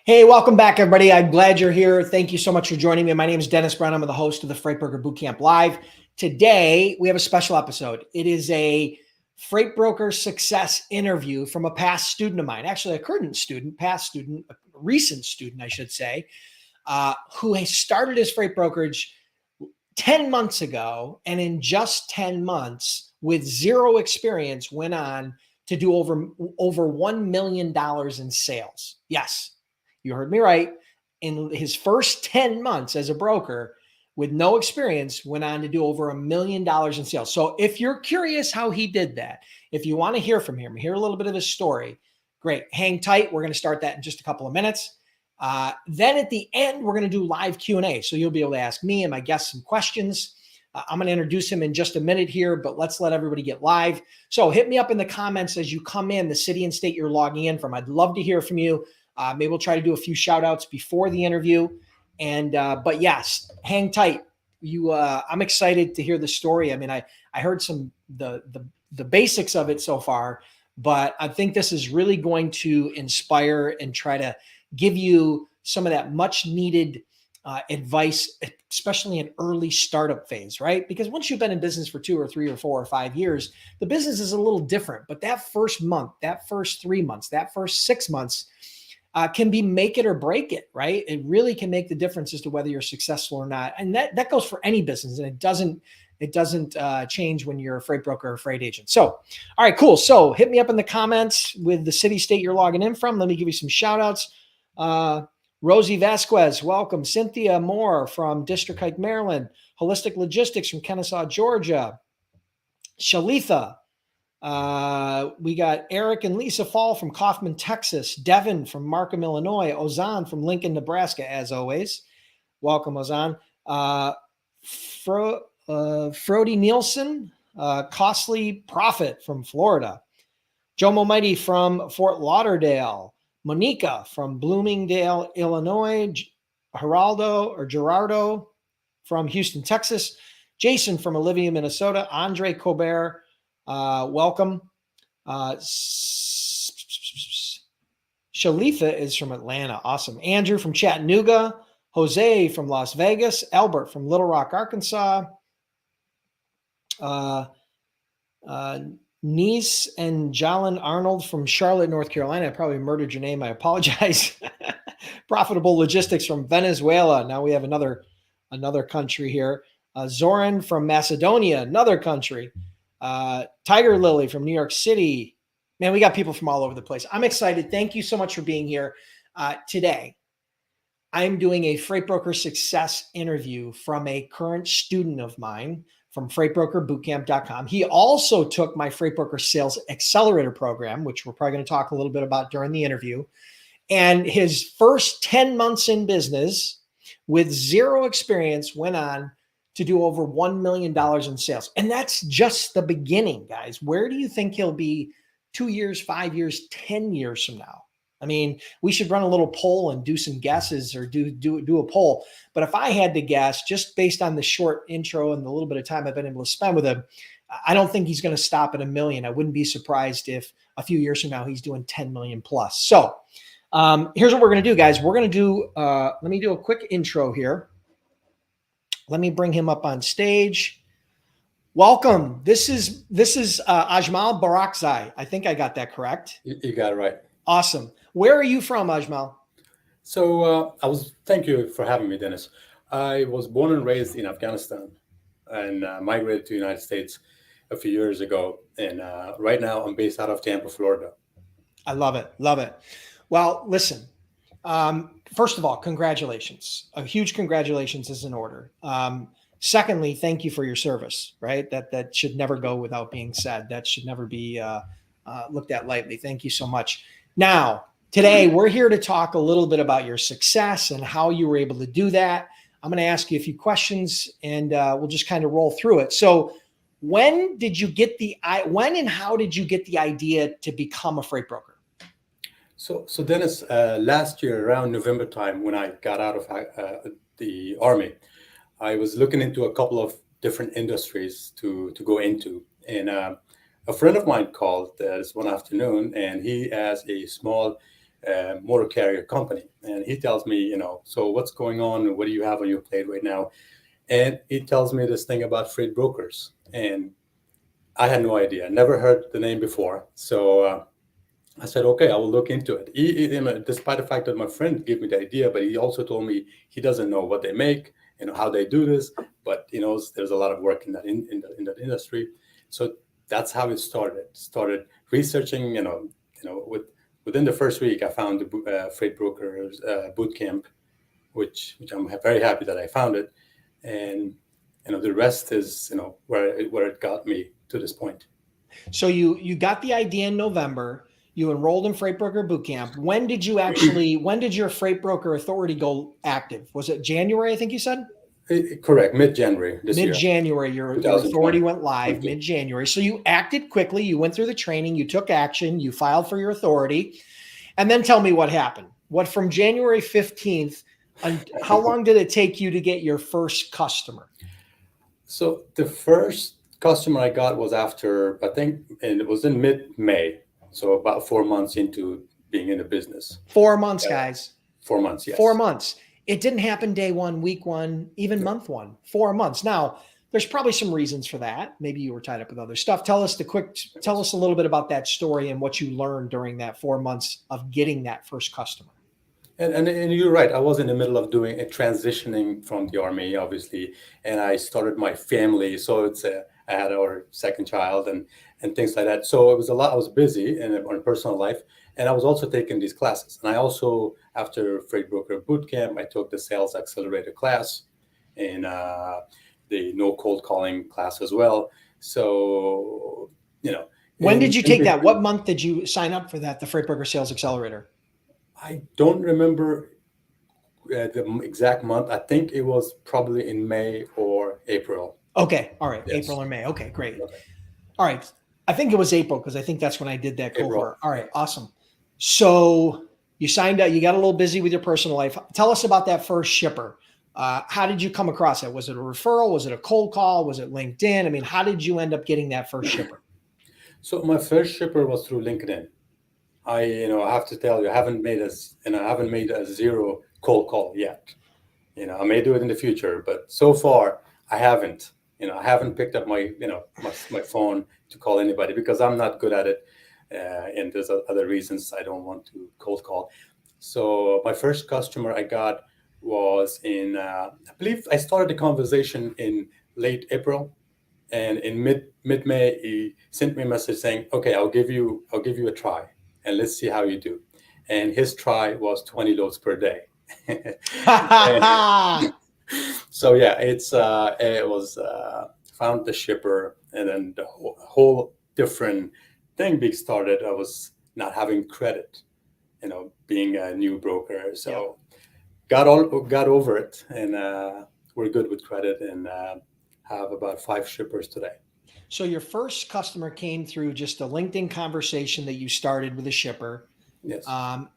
Hey, welcome back, everybody. I'm glad you're here. Thank you so much for joining me. My name is Dennis Brown. I'm the host of the Freight Broker Bootcamp Live. Today, we have a special episode. It is a freight broker success interview from a past student of mine, actually a current student, past student, a recent student, I should say, who has started his freight brokerage 10 months ago, and in just 10 months, with zero experience, went on to do over $1 million in sales. Yes, you heard me right. In his first 10 months as a broker with no experience, went on to do over $1 million in sales. So if you're curious how he did that, if you want to hear from him, hear a little bit of his story, great. Hang tight. We're going to start that in just a couple of minutes. Then at the end, we're going to do live Q&A. So you'll be able to ask me and my guests some questions. I'm going to introduce him in just a minute here, but let's let everybody get live. So hit me up in the comments as you come in, the city and state you're logging in from. I'd love to hear from you. Maybe we'll try to do a few shout outs before the interview. But yes, hang tight. I'm excited to hear the story. I mean, I heard some the basics of it so far, but I think this is really going to inspire and try to give you some of that much needed advice, especially in early startup phase, right? Because once you've been in business for 2 or 3 or 4 or 5 years, the business is a little different. But that first month, that first 3 months, that first 6 months can be make it or break it, right? It really can make the difference as to whether you're successful or not. And that goes for any business, and it doesn't change when you're a freight broker or a freight agent. So, all right, cool. So hit me up in the comments with the city, state you're logging in from. Let me give you some shout outs. Rosie Vasquez, welcome. Cynthia Moore from District Heights, Maryland. Holistic Logistics from Kennesaw, Georgia. Shalitha. We got Eric and Lisa Fall from Kaufman, Texas. Devin from Markham, Illinois. Ozan from Lincoln, Nebraska, as always. Welcome, Ozan. Frody Nielsen, Costly Profit from Florida. Jomo Mighty from Fort Lauderdale. Monica from Bloomingdale, Illinois. Gerardo from Houston, Texas. Jason from Olivia, Minnesota. Andre Colbert, welcome. Shalitha is from Atlanta. Awesome. Andrew from Chattanooga. Jose from Las Vegas. Albert from Little Rock, Arkansas. Niece and Jalen Arnold from Charlotte, North Carolina. I probably murdered your name. I apologize. Profitable Logistics from Venezuela. Now we have another country here. Zoran from Macedonia, another country. Tiger Lily from New York City. Man, we got people from all over the place. I'm excited. Thank you so much for being here. Today, I'm doing a freight broker success interview from a current student of mine from freightbrokerbootcamp.com. He also took my Freight Broker Sales Accelerator program, which we're probably going to talk a little bit about during the interview. And his first 10 months in business with zero experience went on to do over $1 million in sales. And that's just the beginning, guys. Where do you think he'll be 2 years, 5 years, 10 years from now? I mean, we should run a little poll and do some guesses, or do a poll. But if I had to guess, just based on the short intro and the little bit of time I've been able to spend with him, I don't think he's going to stop at $1 million. I wouldn't be surprised if a few years from now he's doing 10 million plus. So here's what we're going to do, guys. We're going to do, let me do a quick intro here. Let me bring him up on stage. Welcome. This is Ajmal Barakzai. I think I got that correct. You got it right. Awesome. Where are you from, Ajmal? So thank you for having me, Dennis. I was born and raised in Afghanistan and migrated to the United States a few years ago. And right now I'm based out of Tampa, Florida. I love it. Love it. Well, listen, first of all, congratulations. A huge congratulations is in order. Secondly, thank you for your service, right? That should never go without being said. That should never be looked at lightly. Thank you so much. Now, today, we're here to talk a little bit about your success and how you were able to do that. I'm going to ask you a few questions, and we'll just kind of roll through it. So when and how did you get the idea to become a freight broker? So Dennis, last year around November time, when I got out of the Army, I was looking into a couple of different industries to go into. And a friend of mine called this one afternoon, and he has a small motor carrier company. And he tells me, so what's going on? What do you have on your plate right now? And he tells me this thing about freight brokers. And I had no idea, never heard the name before. So I said, okay, I will look into it. Despite the fact that my friend gave me the idea, but he also told me he doesn't know what they make, how they do this, but he knows there's a lot of work in that industry. So that's how it started. Started researching, within the first week, I found the freight brokers boot camp, which I'm very happy that I found it, and the rest is where it got me to this point. So you got the idea in November. You enrolled in Freight Broker Bootcamp. When did your Freight Broker Authority go active? Was it January, I think you said? Correct, mid-January this year. Mid-January, your authority went live mid-January. So you acted quickly. You went through the training. You took action. You filed for your authority. And then tell me what happened. What from January 15th, how long did it take you to get your first customer? So the first customer I got was after, I think, and it was in mid-May. So about 4 months into being in the business. 4 months, guys. 4 months, yes. 4 months. It didn't happen day one, week one, even month one. 4 months. Now, there's probably some reasons for that. Maybe you were tied up with other stuff. Tell us a little bit about that story and what you learned during that 4 months of getting that first customer. And you're right. I was in the middle of doing a transitioning from the Army, obviously, and I started my family. So I had our second child and things like that. So it was a lot. I was busy in personal life, and I was also taking these classes. And I also, after Freight Broker Bootcamp, I took the Sales Accelerator class and the No Cold Calling class as well. So, When did you take that? What month did you sign up for that, the Freight Broker Sales Accelerator? I don't remember the exact month. I think it was probably in May or April. Okay. All right. Yes. April or May. Okay, great. Okay. All right. I think it was April because I think that's when I did that cohort. All right. Awesome. So you signed up, you got a little busy with your personal life. Tell us about that first shipper. How did you come across it? Was it a referral? Was it a cold call? Was it LinkedIn? I mean, how did you end up getting that first shipper? So my first shipper was through LinkedIn. I have to tell you, I haven't made a zero cold call yet. I may do it in the future, but so far I haven't. I haven't picked up my phone to call anybody because I'm not good at it, and there's other reasons I don't want to cold call. So my first customer I got was in, I believe I started the conversation in late April, and in mid-May he sent me a message saying, "Okay, I'll give you a try, and let's see how you do." And his try was 20 loads per day. So yeah, it was found the shipper, and then the whole different thing being started. I was not having credit, being a new broker. So got over it, and we're good with credit, and have about 5 shippers today. So your first customer came through just a LinkedIn conversation that you started with a shipper. Yes.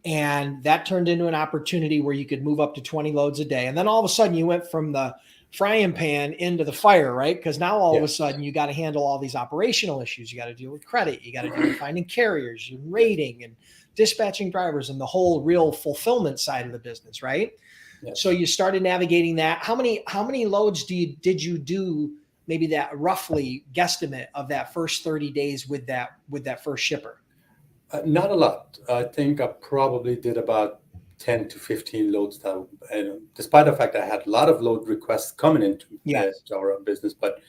And that turned into an opportunity where you could move up to 20 loads a day. And then all of a sudden you went from the frying pan into the fire, right? Because now all of a sudden you got to handle all these operational issues. You got to deal with credit. You got to deal with finding carriers and rating and dispatching drivers and the whole real fulfillment side of the business, right? Yes. So you started navigating that. How many loads did you do? Maybe that roughly guesstimate of that first 30 days with that first shipper? Not a lot. I think I probably did about 10 to 15 loads. And despite the fact I had a lot of load requests coming into our business, but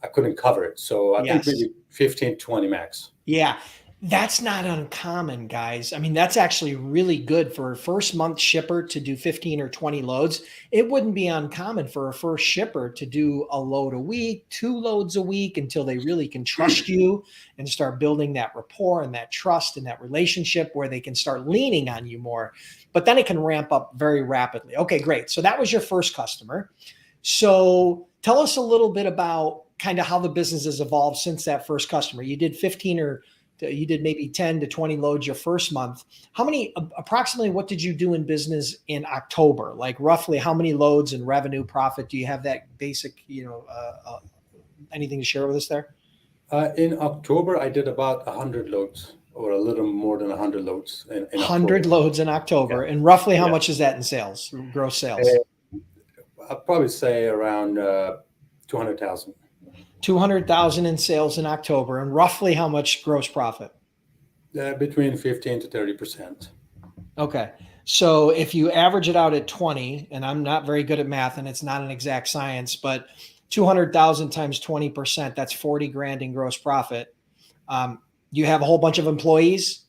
I couldn't cover it. So I think maybe 15, 20 max. Yeah. That's not uncommon, guys. I mean, that's actually really good for a first month shipper to do 15 or 20 loads. It wouldn't be uncommon for a first shipper to do a load a week, 2 loads a week until they really can trust you and start building that rapport and that trust and that relationship where they can start leaning on you more. But then it can ramp up very rapidly. Okay, great. So that was your first customer. So tell us a little bit about kind of how the business has evolved since that first customer. You did 15 or you did maybe 10 to 20 loads your first month. Approximately what did you do in business in October? Like roughly how many loads and revenue profit? Do you have that basic, anything to share with us there? In October, I did about 100 loads or a little more than 100 loads in 100 October. loads in Yeah, October. And roughly how yeah. much is that in sales, gross sales? Uh, I'd probably say around 200,000. 200,000 in sales in October. And roughly how much gross profit? Between 15 to 30%. Okay. So if you average it out at 20, and I'm not very good at math and it's not an exact science, but 200,000 times 20%, that's 40 grand in gross profit. You have a whole bunch of employees.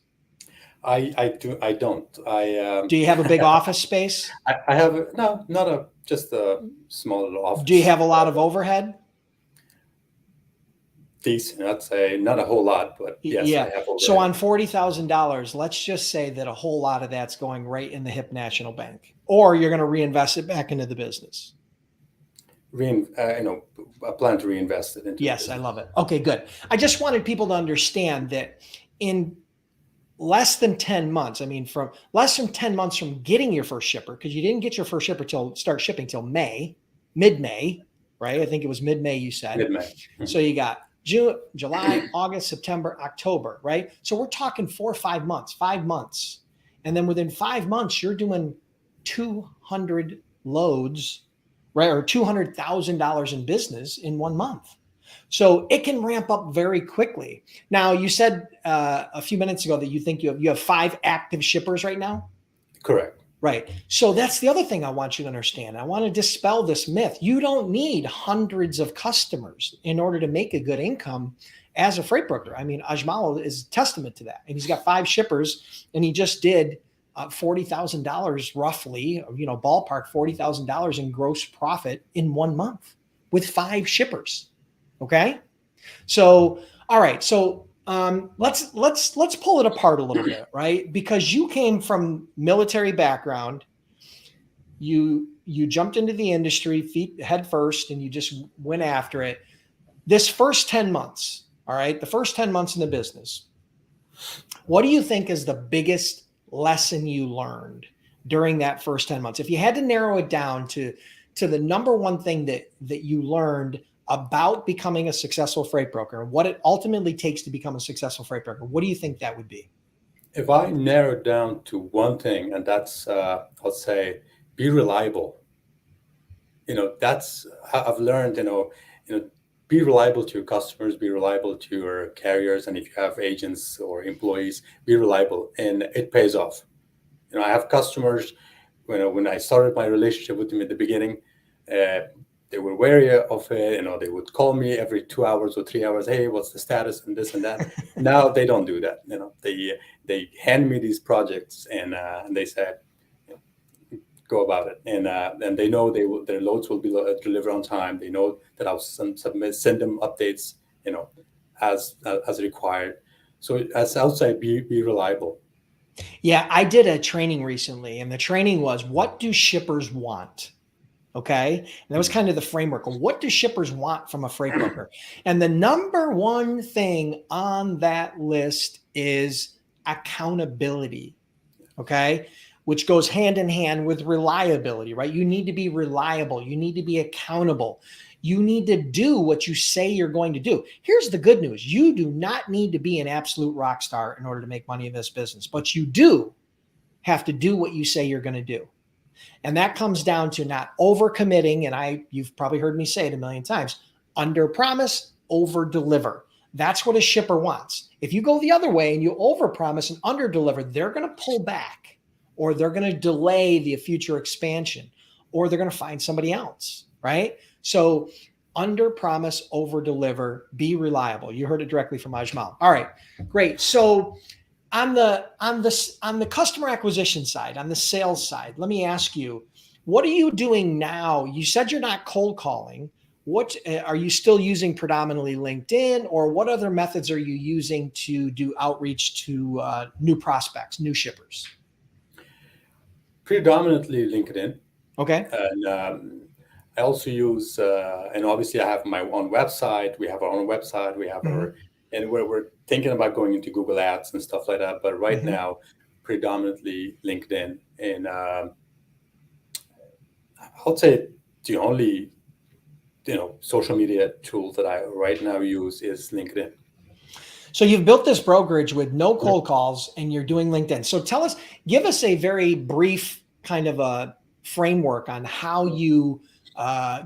I don't. Do you have a big office space? I have no, not a just a small little Do you office. have a lot of overhead? Decent, I'd say not a whole lot, but yes, I Yeah. have So overhead. on $40,000, let's just say that a whole lot of that's going right in the HIP National Bank, or you're going to reinvest it back into the business. I plan to reinvest it into the Yes, I business. love it. Okay, good. I just wanted people to understand that in less than 10 months, I mean, from less than 10 months from getting your first shipper, because you didn't get your first shipper till start shipping till May, mid-May, right? I think it was mid-May you said. Mid-May. So you got June, July, August, September, October, right? So we're talking 4 or 5 months, 5 months. And then within 5 months, you're doing 200 loads, right? Or $200,000 in business in 1 month. So it can ramp up very quickly. Now, you said a few minutes ago that you think you have 5 active shippers right now. Correct. Right. So that's the other thing I want you to understand. I want to dispel this myth. You don't need hundreds of customers in order to make a good income as a freight broker. I mean, Ajmal is a testament to that. And he's got 5 shippers and he just did $40,000 roughly, ballpark $40,000 in gross profit in 1 month with 5 shippers. Okay. So, all right. So let's pull it apart a little bit, right? Because you came from military background, you jumped into the industry feet head first, and you just went after it. This first 10 months, all right, the first 10 months in the business, what do you think is the biggest lesson you learned during that first 10 months? If you had to narrow it down to the number one thing that you learned about becoming a successful freight broker and what it ultimately takes to become a successful freight broker, what do you think that would be? If I narrow it down to one thing, and that's, I'll say, be reliable. That's I've learned. Be reliable to your customers, be reliable to your carriers, and if you have agents or employees, be reliable, and it pays off. I have customers. When I started my relationship with them at the beginning, they were wary of it. They would call me every 2 hours or 3 hours. Hey, what's the status and this and that. Now they don't do that. They hand me these projects and they say, go about it, and they know their loads will be delivered on time. They know that I'll send them updates, as required. So as I would say, be reliable. Yeah, I did a training recently, and the training was, what do shippers want? Okay. And that was kind of the framework of what do shippers want from a freight broker? And the number one thing on that list is accountability. Okay. Which goes hand in hand with reliability, right? You need to be reliable. You need to be accountable. You need to do what you say you're going to do. Here's the good news. You do not need to be an absolute rock star in order to make money in this business, but you do have to do what you say you're going to do. And that comes down to not overcommitting. And you've probably heard me say it a million times, under promise, over deliver. That's what a shipper wants. If you go the other way and you over promise and under deliver, they're going to pull back, or they're going to delay the future expansion, or they're going to find somebody else, right? So under promise, over deliver, be reliable. You heard it directly from Ajmal. All right, great. So on the customer acquisition side, on the sales side, let me ask you, what are you doing now? You said you're not cold calling. What are you still using predominantly LinkedIn, or what other methods are you using to do outreach to new prospects, new shippers? Predominantly LinkedIn, Okay. and I also use, and obviously I have my own website. We have our own website. We have Mm-hmm. and we're thinking about going into Google Ads and stuff like that. But right Mm-hmm. now, predominantly LinkedIn, and I would say the only social media tool that I right now use is LinkedIn. So you've built this brokerage with no cold calls and you're doing LinkedIn. So give us a very brief kind of a framework on how you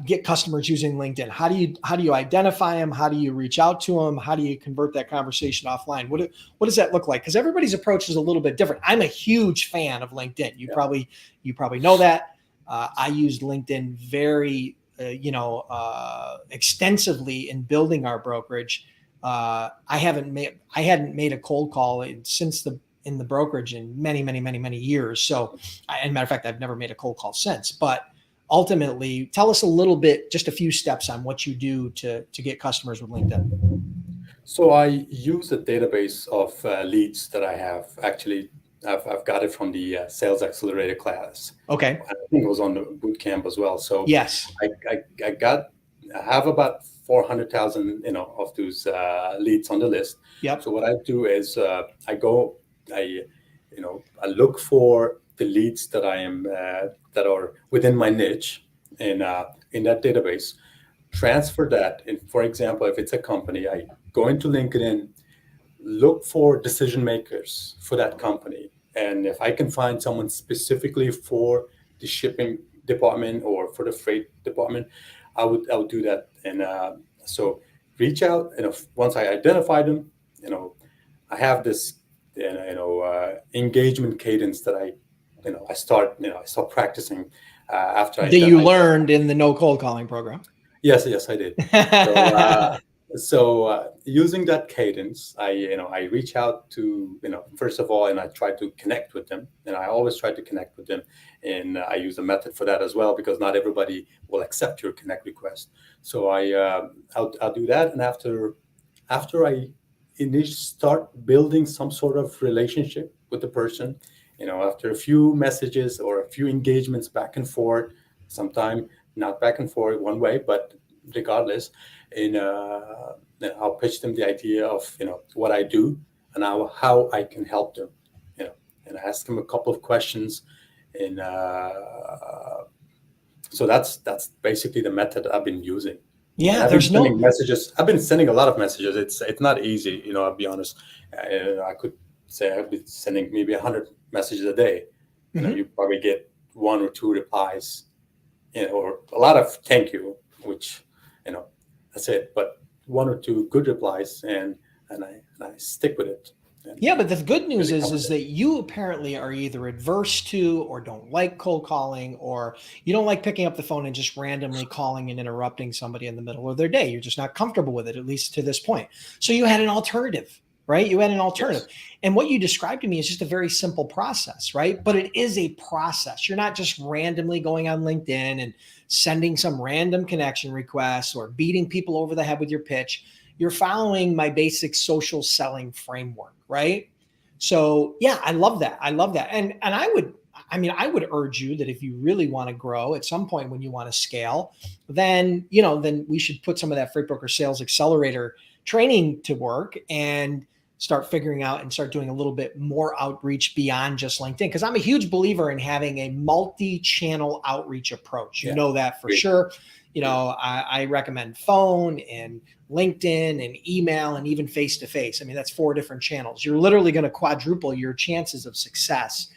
get customers using LinkedIn. How do you identify them? How do you reach out to them? How do you convert that conversation offline? What does that look like? Because everybody's approach is a little bit different. I'm a huge fan of LinkedIn. You probably know that. I used LinkedIn very extensively in building our brokerage. I hadn't made a cold call in the brokerage in many years. So, and matter of fact, I've never made a cold call since. But ultimately, tell us a little bit, just a few steps on what you do to get customers with LinkedIn. So I use a database of leads that I have. Actually, I've got it from the Sales Accelerator class. Okay. I think it was on the boot camp as well. So yes, I have about 400,000 of those leads on the list. Yep. So what I do is I look for the leads that that are within my niche in that database, transfer that. And for example, if it's a company, I go into LinkedIn, look for decision makers for that company. And if I can find someone specifically for the shipping department or for the freight department, I would do that. And so reach out. Once I identify them, I have this engagement cadence that I start practicing after I. That you learned in the no cold calling program. Yes, I did. So using that cadence, I reach out to, first of all, and I try to connect with them. And I always try to connect with them. And I use a method for that as well, because not everybody will accept your connect request. So I'll do that. And after I start building some sort of relationship with the person, after a few messages or a few engagements back and forth, sometime not back and forth one way, but regardless, and I'll pitch them the idea of what I do and how I can help them, and ask them a couple of questions, and so that's basically the method I've been using. Yeah, I've been sending a lot of messages. It's not easy, I'll be honest. I could say I've been sending maybe 100 messages a day. Mm-hmm. You probably get one or two replies, or a lot of thank you, which that's it. But one or two good replies, and I stick with it. Yeah, but the good news is that you apparently are either adverse to or don't like cold calling, or you don't like picking up the phone and just randomly calling and interrupting somebody in the middle of their day. You're just not comfortable with it, at least to this point. So you had an alternative, right? You had an alternative. Yes. And what you described to me is just a very simple process, right? But it is a process. You're not just randomly going on LinkedIn and sending some random connection requests or beating people over the head with your pitch. You're following my basic social selling framework, right? So yeah, I love that. And I would urge you that if you really want to grow at some point, when you want to scale, then we should put some of that Freight Broker Sales Accelerator training to work and start figuring out and start doing a little bit more outreach beyond just LinkedIn. Because I'm a huge believer in having a multi-channel outreach approach. You know that for sure. I recommend phone and LinkedIn and email and even face-to-face. I mean, that's 4 different channels. You're literally going to quadruple your chances of success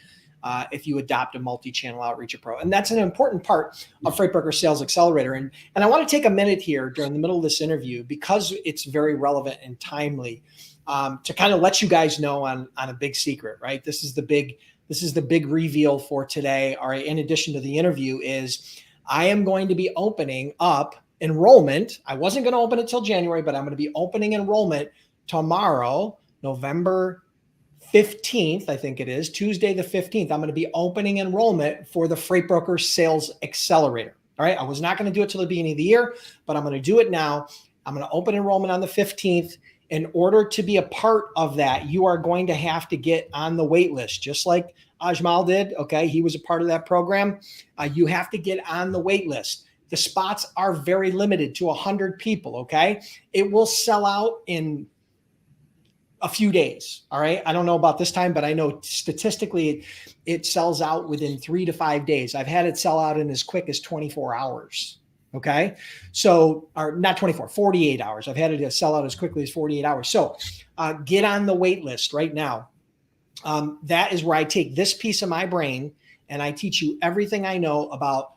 if you adopt a multi-channel outreach approach. And that's an important part of Freight Broker Sales Accelerator. And I want to take a minute here during the middle of this interview, because it's very relevant and timely, to kind of let you guys know on a big secret, right? This is the big reveal for today. All right. In addition to the interview, is I am going to be opening up enrollment. I wasn't going to open it till January, but I'm going to be opening enrollment tomorrow, November 15th, I think it is, Tuesday the 15th. I'm going to be opening enrollment for the Freight Broker Sales Accelerator. All right. I was not going to do it till the beginning of the year, but I'm going to do it now. I'm going to open enrollment on the 15th. In order to be a part of that, you are going to have to get on the wait list, just like Ajmal did. Okay. He was a part of that program. You have to get on the wait list. The spots are very limited to 100 people. Okay. It will sell out in a few days. All right. I don't know about this time, but I know statistically it sells out within 3 to 5 days. I've had it sell out in as quick as 24 hours. Okay. So, or not 24, 48 hours. I've had it to sell out as quickly as 48 hours. So get on the wait list right now. That is where I take this piece of my brain and I teach you everything I know about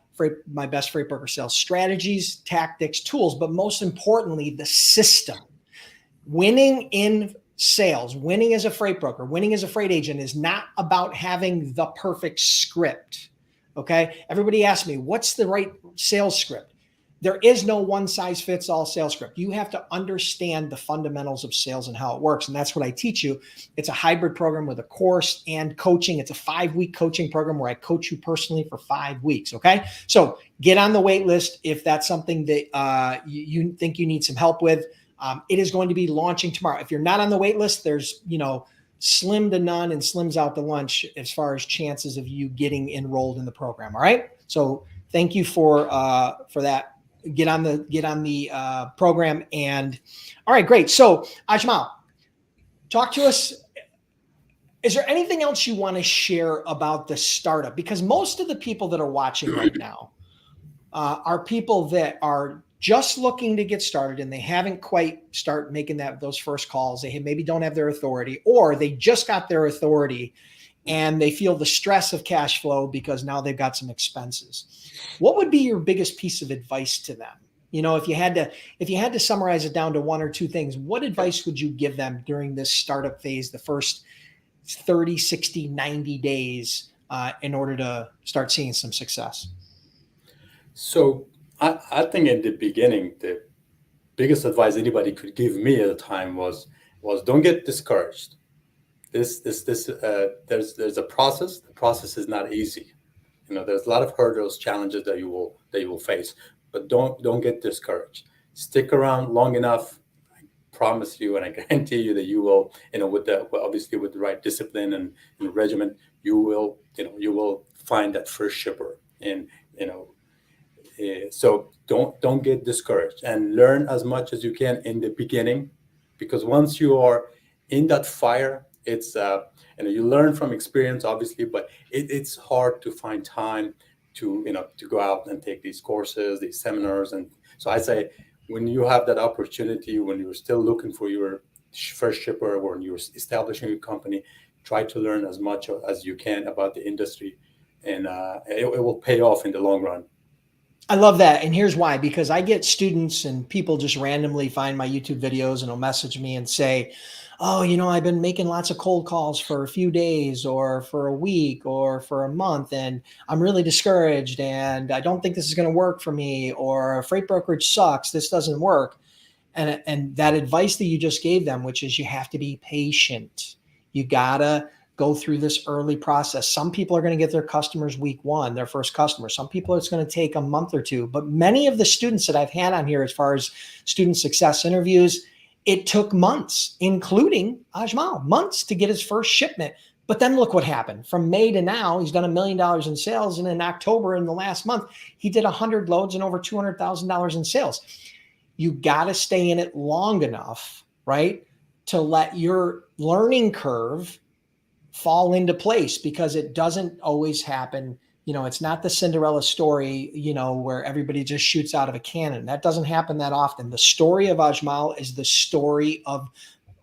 my best freight broker sales strategies, tactics, tools, but most importantly, the system. Winning in sales, winning as a freight broker, winning as a freight agent is not about having the perfect script. Okay. Everybody asks me, what's the right sales script? There is no one size fits all sales script. You have to understand the fundamentals of sales and how it works. And that's what I teach you. It's a hybrid program with a course and coaching. It's a 5-week coaching program where I coach you personally for 5 weeks. Okay. So get on the wait list if that's something that you think you need some help with. It is going to be launching tomorrow. If you're not on the wait list, there's, slim to none and slims out to lunch as far as chances of you getting enrolled in the program. All right. So thank you for that. Get on the program. And all right, great. So Ajmal, talk to us. Is there anything else you want to share about the startup? Because most of the people that are watching right now are people that are just looking to get started and they haven't quite start making those first calls. They maybe don't have their authority, or they just got their authority and they feel the stress of cash flow because now they've got some expenses. What would be your biggest piece of advice to them? If you had to summarize it down to one or two things, what advice would you give them during this startup phase, the first 30, 60, 90 days in order to start seeing some success? So I think in the beginning, the biggest advice anybody could give me at the time was don't get discouraged. There's a process. The process is not easy. There's a lot of hurdles, challenges that you will face, but don't get discouraged. Stick around long enough. I promise you, and I guarantee you that you will, obviously with the right discipline and regimen, you will find that first shipper. And so don't get discouraged and learn as much as you can in the beginning, because once you are in that fire, it's you learn from experience, obviously, but it's hard to find time to go out and take these courses, these seminars. And so I say, when you have that opportunity, when you're still looking for your first shipper, or when you're establishing your company, try to learn as much as you can about the industry, and it will pay off in the long run. I love that. And here's why, because I get students and people just randomly find my YouTube videos and will message me and say, oh, I've been making lots of cold calls for a few days or for a week or for a month, and I'm really discouraged and I don't think this is going to work for me, or freight brokerage sucks. This doesn't work. And that advice that you just gave them, which is you have to be patient. You gotta go through this early process. Some people are going to get their customers week one, their first customer. Some people it's going to take a month or two. But many of the students that I've had on here, as far as student success interviews, it took months, including Ajmal, months to get his first shipment. But then look what happened. From May to now, he's done $1 million in sales. And in October, in the last month, he did 100 loads and over $200,000 in sales. You got to stay in it long enough, right, to let your learning curve fall into place, because it doesn't always happen. It's not the Cinderella story, where everybody just shoots out of a cannon. That doesn't happen that often. The story of Ajmal is the story of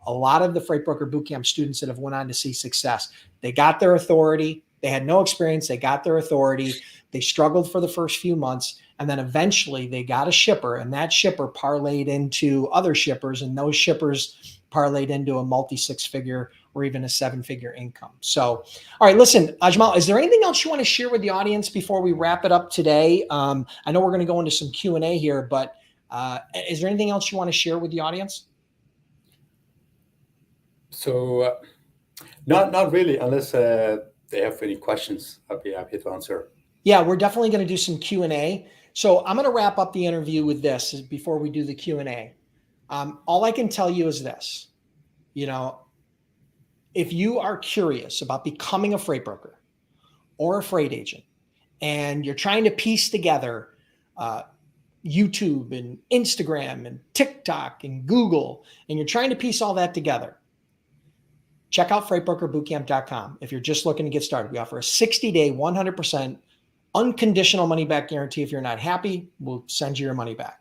a lot of the Freight Broker Bootcamp students that have went on to see success. They got their authority. They had no experience. They got their authority. They struggled for the first few months. And then eventually they got a shipper, and that shipper parlayed into other shippers, and those shippers parlayed into a multi-6-figure or even a 7-figure income. So, all right, listen, Ajmal, is there anything else you want to share with the audience before we wrap it up today? I know we're going to go into some Q&A here, but is there anything else you want to share with the audience? So not really, unless they have any questions. I'll be happy to answer. Yeah, we're definitely going to do some Q&A. So I'm going to wrap up the interview with this before we do the Q&A. All I can tell you is this, if you are curious about becoming a freight broker or a freight agent, and you're trying to piece together YouTube and Instagram and TikTok and Google, and you're trying to piece all that together, check out freightbrokerbootcamp.com. If you're just looking to get started, we offer a 60-day, 100% Unconditional money back guarantee. If you're not happy, we'll send you your money back.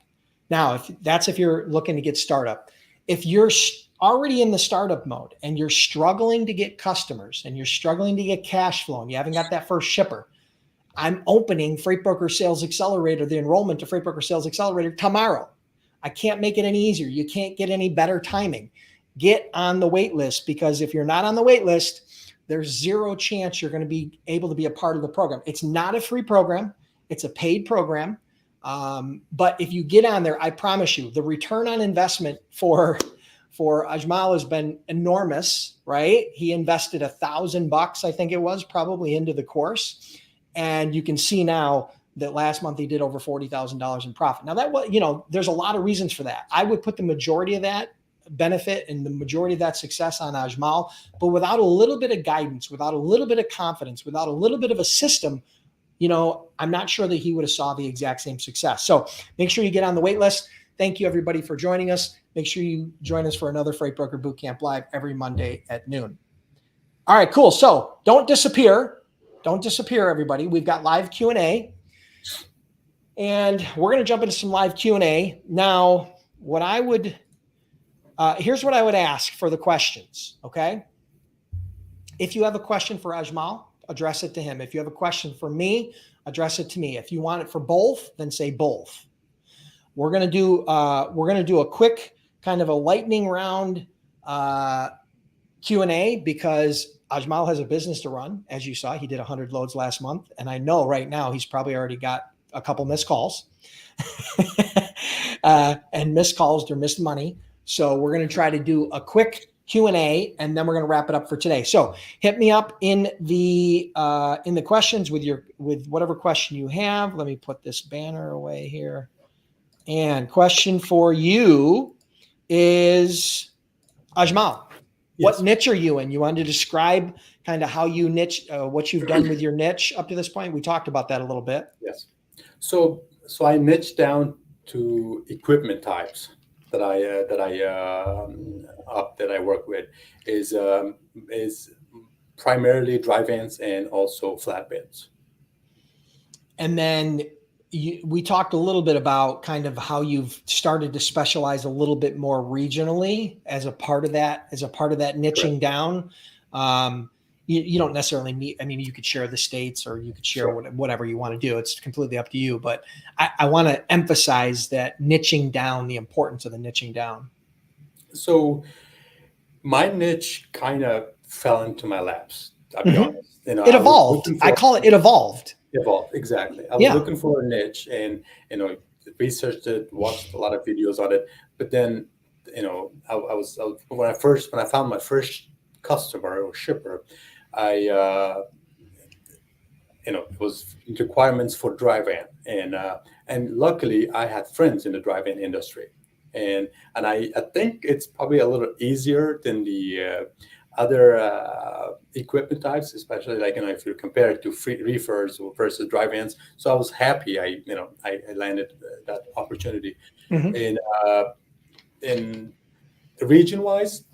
Now, if you're looking to get startup. If you're already in the startup mode and you're struggling to get customers and you're struggling to get cash flow and you haven't got that first shipper, I'm opening Freight Broker Sales Accelerator, the enrollment to Freight Broker Sales Accelerator tomorrow. I can't make it any easier. You can't get any better timing. Get on the wait list, because if you're not on the wait list, there's zero chance you're going to be able to be a part of the program. It's not a free program. It's a paid program. But if you get on there, I promise you the return on investment for Ajmal has been enormous, right? He invested $1,000, I think it was, probably into the course. And you can see now that last month he did over $40,000 in profit. Now that was, there's a lot of reasons for that. I would put the majority of that benefit and the majority of that success on Ajmal, but without a little bit of guidance, without a little bit of confidence, without a little bit of a system, I'm not sure that he would have saw the exact same success. So make sure you get on the wait list. Thank you everybody for joining us. Make sure you join us for another Freight Broker Bootcamp Live every Monday at noon. All right, cool. So don't disappear. Don't disappear, everybody. We've got live Q&A. And we're going to jump into some live Q&A. Now, here's what I would ask for the questions, okay? If you have a question for Ajmal, address it to him. If you have a question for me, address it to me. If you want it for both, then say both. We're going to do a quick kind of a lightning round Q&A, because Ajmal has a business to run. As you saw, he did 100 loads last month. And I know right now he's probably already got a couple missed calls and missed calls or missed money. So we're going to try to do a quick Q&A, and then we're going to wrap it up for today. So hit me up in the questions with whatever question you have. Let me put this banner away here. And question for you is, Ajmal, Yes. What niche are you in? You wanted to describe kind of how you niche, what you've done with your niche up to this point. We talked about that a little bit. Yes. So I niche down to equipment types that I work with is primarily dry vans and also flatbeds. And then we talked a little bit about kind of how you've started to specialize a little bit more regionally as a part of that niching down. You don't necessarily need, I mean, you could share the states or you could share whatever you want to do. It's completely up to you. But I want to emphasize that niching down, the importance of the niching down. So my niche kind of fell into my laps, I'll be honest. It evolved. I call it evolved. Evolved, exactly. I was looking for a niche and, researched it, watched a lot of videos on it. But then, when I found my first customer or shipper, it was requirements for dry van, and luckily I had friends in the dry van industry, and I think it's probably a little easier than the other equipment types, especially if you compare it to free reefers versus dry vans. So I was happy I landed that opportunity. And region wise,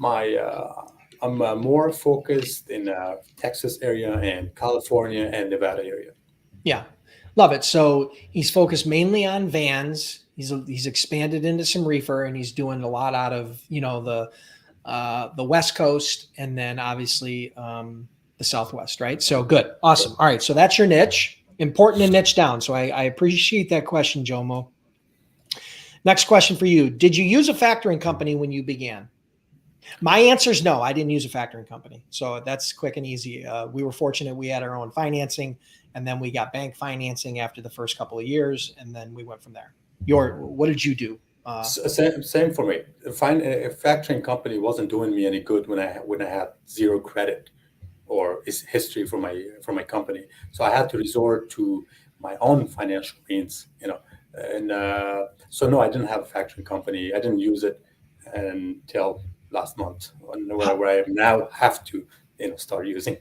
I'm more focused in Texas area and California and Nevada area. Yeah, love it. So he's focused mainly on vans. He's expanded into some reefer, and he's doing a lot out of the West Coast, and then obviously the Southwest, right? So good, awesome. All right, so that's your niche. Important to niche down. So I appreciate that question, Jomo. Next question for you: did you use a factoring company when you began? My answer is no. I didn't use a factoring company. So that's quick and easy. We were fortunate. We had our own financing, and then we got bank financing after the first couple of years, and then we went from there. What did you do? Same for me. A factoring company wasn't doing me any good when I had zero credit or history for my company. So I had to resort to my own financial means, And so no, I didn't have a factoring company. I didn't use it until last month, where I now have to start using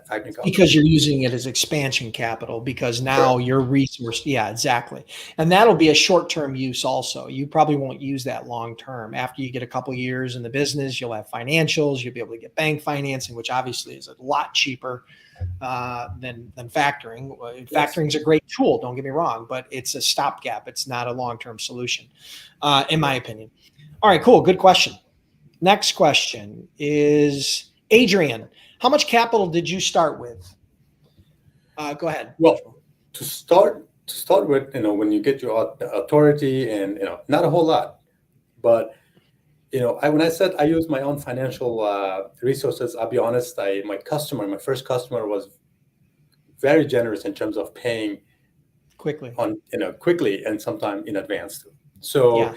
factoring company. Because you're using it as expansion capital, because now your resource, yeah, exactly. And that'll be a short-term use also. You probably won't use that long-term. After you get a couple of years in the business, you'll have financials, you'll be able to get bank financing, which obviously is a lot cheaper. than factoring. Yes. Factoring is a great tool, don't get me wrong, but it's a stopgap. It's not a long-term solution, in my opinion. All right, cool. Good question. Next question is Adrian. How much capital did you start with? Go ahead. Well, to start with, when you get your authority, and not a whole lot, but when I said I use my own financial resources, I'll be honest. My first customer was very generous in terms of paying Quickly. on quickly and sometime in advance too. So Yeah.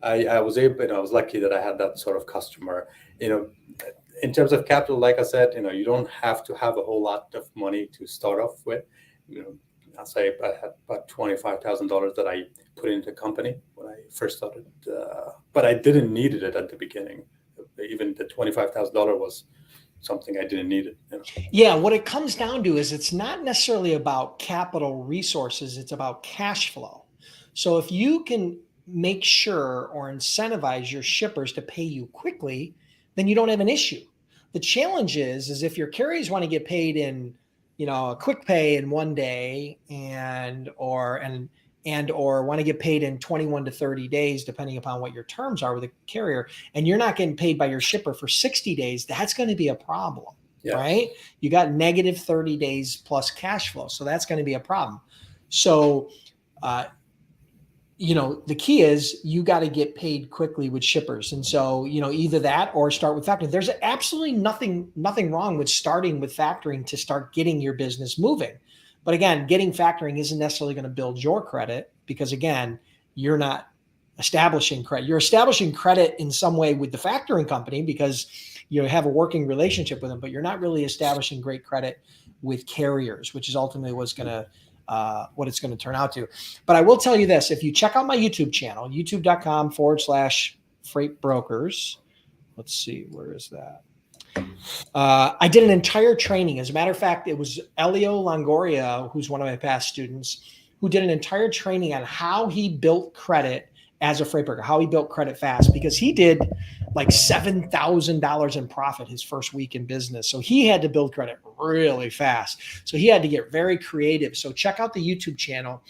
I was able, I was lucky that I had that sort of customer. You know, in terms of capital, like I said, you don't have to have a whole lot of money to start off with. I'll say I had about $25,000 that I put into the company when I first started, but I didn't need it at the beginning. Even the $25,000 was something I didn't need it. Yeah, what it comes down to is it's not necessarily about capital resources, it's about cash flow. So if you can make sure or incentivize your shippers to pay you quickly, then you don't have an issue. The challenge is if your carriers want to get paid in, a quick pay in one day or want to get paid in 21 to 30 days, depending upon what your terms are with the carrier, and you're not getting paid by your shipper for 60 days, that's going to be a problem. Yeah. Right? You got negative 30 days plus cash flow. So that's going to be a problem. So, the key is you got to get paid quickly with shippers. And so, either that or start with factoring. There's absolutely nothing wrong with starting with factoring to start getting your business moving. But again, getting factoring isn't necessarily going to build your credit because, again, you're not establishing credit. You're establishing credit in some way with the factoring company because you have a working relationship with them, but you're not really establishing great credit with carriers, which is ultimately what it's going to turn out to. But I will tell you this, if you check out my YouTube channel, youtube.com/freight brokers, let's see, where is that? I did an entire training. As a matter of fact, it was Elio Longoria, who's one of my past students, who did an entire training on how he built credit as a freight broker, how he built credit fast, because he did like $7,000 in profit his first week in business. So he had to build credit really fast. So he had to get very creative. So check out the YouTube channel.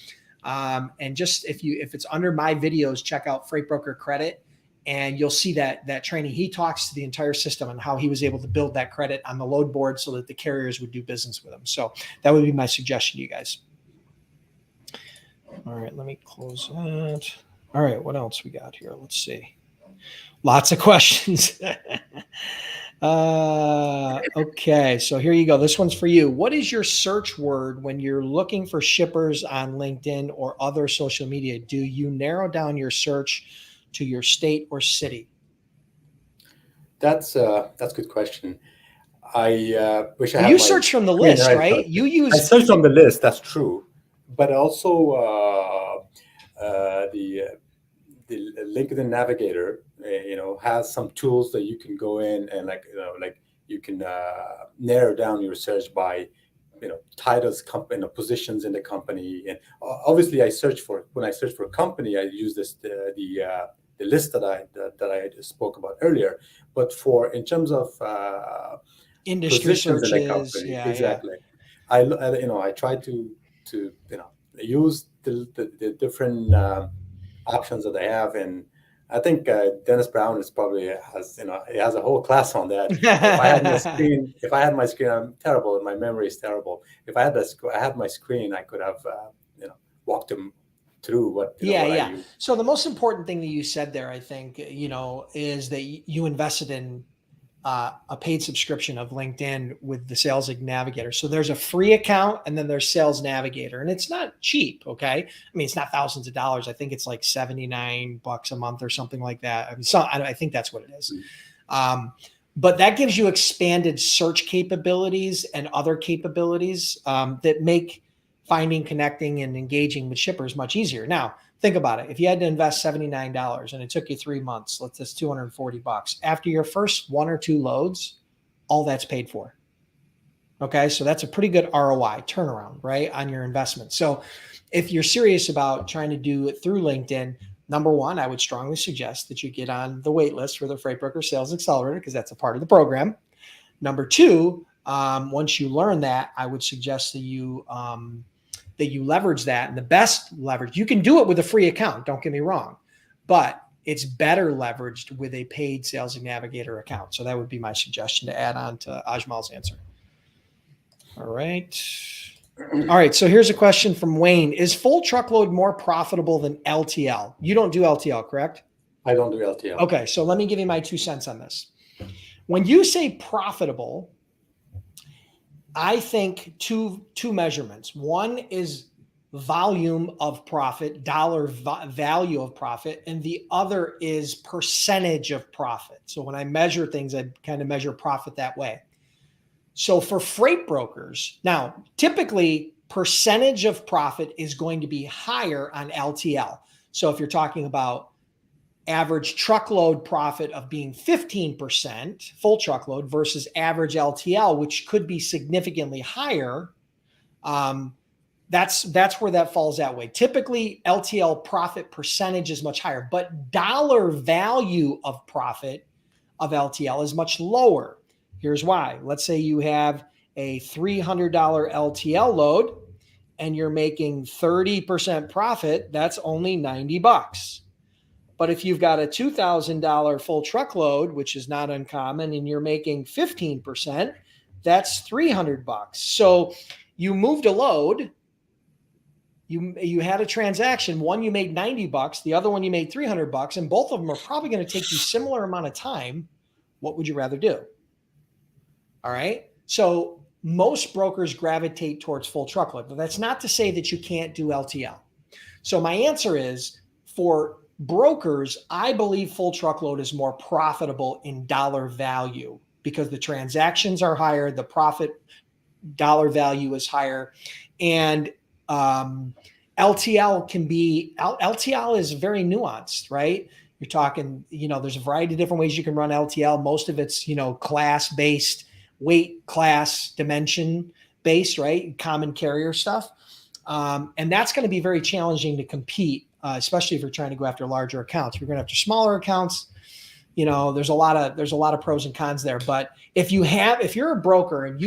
And just if it's under my videos, check out Freight Broker Credit, and you'll see that training. He talks to the entire system on how he was able to build that credit on the load board so that the carriers would do business with him. So that would be my suggestion to you guys. All right, let me close that. All right, what else we got here? Let's see. Lots of questions. Okay, so here you go. This one's for you. What is your search word when you're looking for shippers on LinkedIn or other social media? Do you narrow down your search to your state or city? That's a good question. I wish I had You my search from the screen list, right? You I use searched from the list. That's true, but also the LinkedIn Navigator, has some tools that you can go in and you can narrow down your search by titles, positions in the company, and obviously when I search for a company, I use the list that I spoke about earlier. But in terms of industry positions in the searches, company, yeah, exactly. I try to use the different options that I have, and I think Dennis Brown he has a whole class on that. If I had my screen, I'm terrible, and my memory is terrible. If I had my screen, I could have walked him through what I use. So the most important thing that you said there, I think, is that you invested in a paid subscription of LinkedIn with the Sales Navigator. So there's a free account and then there's Sales Navigator, and it's not cheap. Okay. I mean, it's not thousands of dollars. I think it's like $79 a month or something like that. I think that's what it is. But that gives you expanded search capabilities and other capabilities that make finding, connecting, and engaging with shippers much easier. Now, think about it. If you had to invest $79 and it took you 3 months, that's $240. After your first 1 or 2 loads, all that's paid for. Okay, so that's a pretty good ROI turnaround, right, on your investment. So if you're serious about trying to do it through LinkedIn, number one, I would strongly suggest that you get on the wait list for the Freight Broker Sales Accelerator, because that's a part of the program. Number two, Once you learn that, I would suggest that you leverage that. And the best leverage, you can do it with a free account, don't get me wrong, but it's better leveraged with a paid Sales Navigator account. So that would be my suggestion to add on to Ajmal's answer. All right. All right. So here's a question from Wayne. Is full truckload more profitable than LTL? You don't do LTL, correct? I don't do LTL. Okay. So let me give you my 2 cents on this. When you say profitable, I think two measurements. One is volume of profit, dollar value of profit, and the other is percentage of profit. So when I measure things, I kind of measure profit that way. So for freight brokers, now typically percentage of profit is going to be higher on LTL. So if you're talking about average truckload profit of being 15% full truckload versus average LTL, which could be significantly higher, that's where that falls that way. Typically, LTL profit percentage is much higher, but dollar value of profit of LTL is much lower. Here's why. Let's say you have a $300 LTL load and you're making 30% profit. That's only $90. But if you've got a $2,000 full truckload, which is not uncommon, and you're making 15%, that's $300. So you moved a load. You had a transaction. One you made $90, the other one you made $300, and both of them are probably going to take you similar amount of time. What would you rather do? All right. So most brokers gravitate towards full truckload, but that's not to say that you can't do LTL. So my answer is, for brokers, I believe full truckload is more profitable in dollar value because the transactions are higher, the profit dollar value is higher, and LTL is very nuanced, right? You're talking, there's a variety of different ways you can run LTL. Most of it's, class-based, weight, class, dimension based, right? Common carrier stuff. And that's going to be very challenging to compete, especially if you're trying to go after larger accounts. If you're going after smaller accounts, there's a lot of pros and cons there. But if you're a broker and